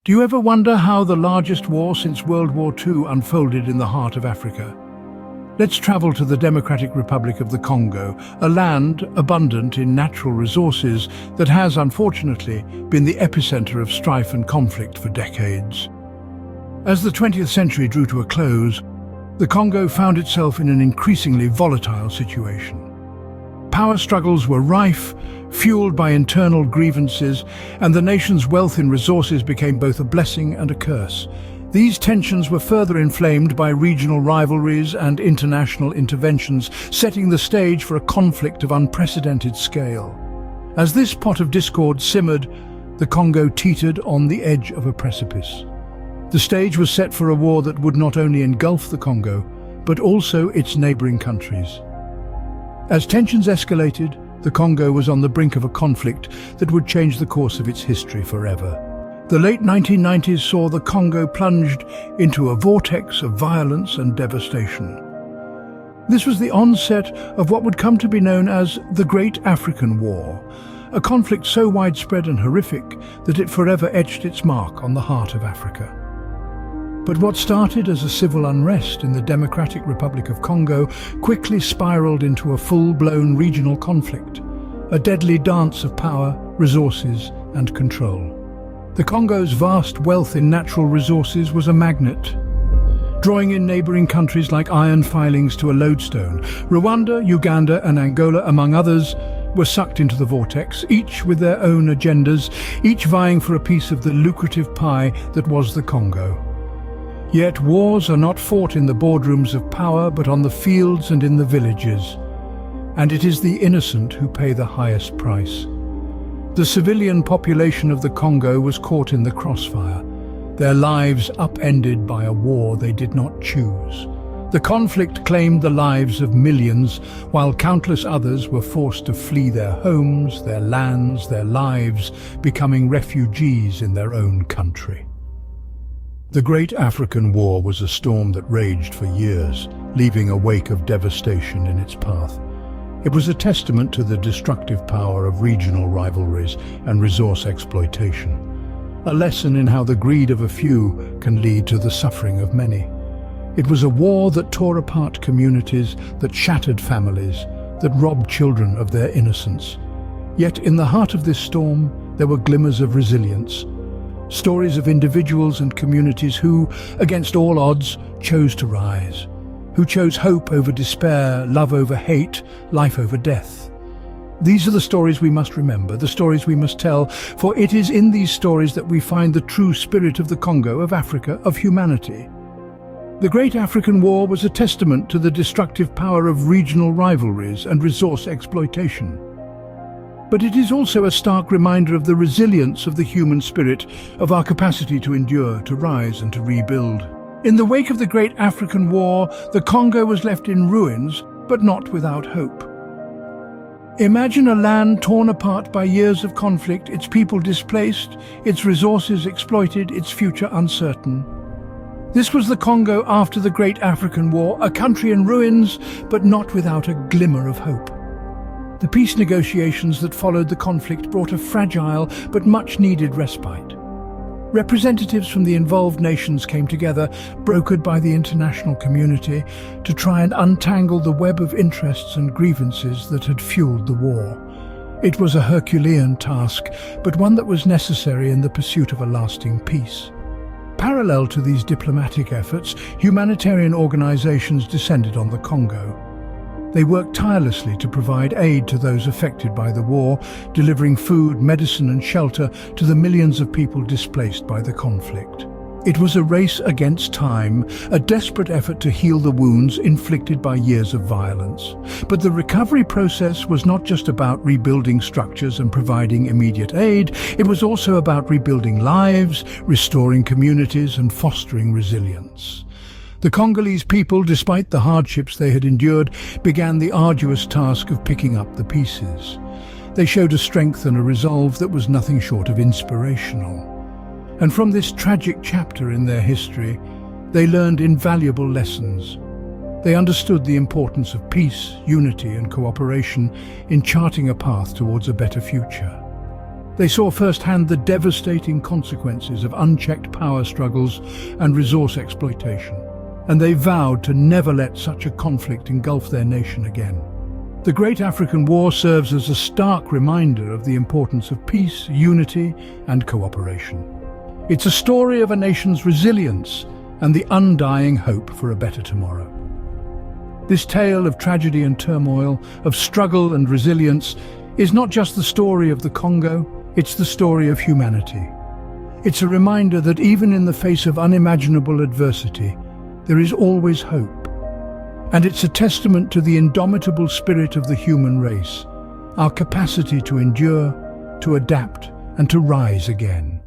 Do you ever wonder how the largest war since World War II unfolded in the heart of Africa? Let's travel to the Democratic Republic of the Congo, a land abundant in natural resources that has, unfortunately, been the epicenter of strife and conflict for decades. As the 20th century drew to a close, the Congo found itself in an increasingly volatile situation. Power struggles were rife, fueled by internal grievances, and the nation's wealth in resources became both a blessing and a curse. These tensions were further inflamed by regional rivalries and international interventions, setting the stage for a conflict of unprecedented scale. As this pot of discord simmered, the Congo teetered on the edge of a precipice. The stage was set for a war that would not only engulf the Congo, but also its neighboring countries. As tensions escalated, the Congo was on the brink of a conflict that would change the course of its history forever. The late 1990s saw the Congo plunged into a vortex of violence and devastation. This was the onset of what would come to be known as the Great African War, a conflict so widespread and horrific that it forever etched its mark on the heart of Africa. But what started as a civil unrest in the Democratic Republic of Congo quickly spiraled into a full-blown regional conflict, a deadly dance of power, resources, and control. The Congo's vast wealth in natural resources was a magnet, drawing in neighboring countries like iron filings to a lodestone. Rwanda, Uganda, and Angola, among others, were sucked into the vortex, each with their own agendas, each vying for a piece of the lucrative pie that was the Congo. Yet wars are not fought in the boardrooms of power, but on the fields and in the villages. And it is the innocent who pay the highest price. The civilian population of the Congo was caught in the crossfire, their lives upended by a war they did not choose. The conflict claimed the lives of millions, while countless others were forced to flee their homes, their lands, their lives, becoming refugees in their own country. The Great African War was a storm that raged for years, leaving a wake of devastation in its path. It was a testament to the destructive power of regional rivalries and resource exploitation, a lesson in how the greed of a few can lead to the suffering of many. It was a war that tore apart communities, that shattered families, that robbed children of their innocence. Yet in the heart of this storm, there were glimmers of resilience. Stories of individuals and communities who, against all odds, chose to rise, who chose hope over despair, love over hate, life over death. These are the stories we must remember, the stories we must tell, for it is in these stories that we find the true spirit of the Congo, of Africa, of humanity. The Great African War was a testament to the destructive power of regional rivalries and resource exploitation. But it is also a stark reminder of the resilience of the human spirit, of our capacity to endure, to rise and to rebuild. In the wake of the Great African War, the Congo was left in ruins, but not without hope. Imagine a land torn apart by years of conflict, its people displaced, its resources exploited, its future uncertain. This was the Congo after the Great African War, a country in ruins, but not without a glimmer of hope. The peace negotiations that followed the conflict brought a fragile but much-needed respite. Representatives from the involved nations came together, brokered by the international community, to try and untangle the web of interests and grievances that had fueled the war. It was a Herculean task, but one that was necessary in the pursuit of a lasting peace. Parallel to these diplomatic efforts, humanitarian organizations descended on the Congo. They worked tirelessly to provide aid to those affected by the war, delivering food, medicine and shelter to the millions of people displaced by the conflict. It was a race against time, a desperate effort to heal the wounds inflicted by years of violence. But the recovery process was not just about rebuilding structures and providing immediate aid, it was also about rebuilding lives, restoring communities and fostering resilience. The Congolese people, despite the hardships they had endured, began the arduous task of picking up the pieces. They showed a strength and a resolve that was nothing short of inspirational. And from this tragic chapter in their history, they learned invaluable lessons. They understood the importance of peace, unity and cooperation in charting a path towards a better future. They saw firsthand the devastating consequences of unchecked power struggles and resource exploitation, and they vowed to never let such a conflict engulf their nation again. The Great African War serves as a stark reminder of the importance of peace, unity, and cooperation. It's a story of a nation's resilience and the undying hope for a better tomorrow. This tale of tragedy and turmoil, of struggle and resilience, is not just the story of the Congo, it's the story of humanity. It's a reminder that even in the face of unimaginable adversity, there is always hope. And it's a testament to the indomitable spirit of the human race, our capacity to endure, to adapt, and to rise again.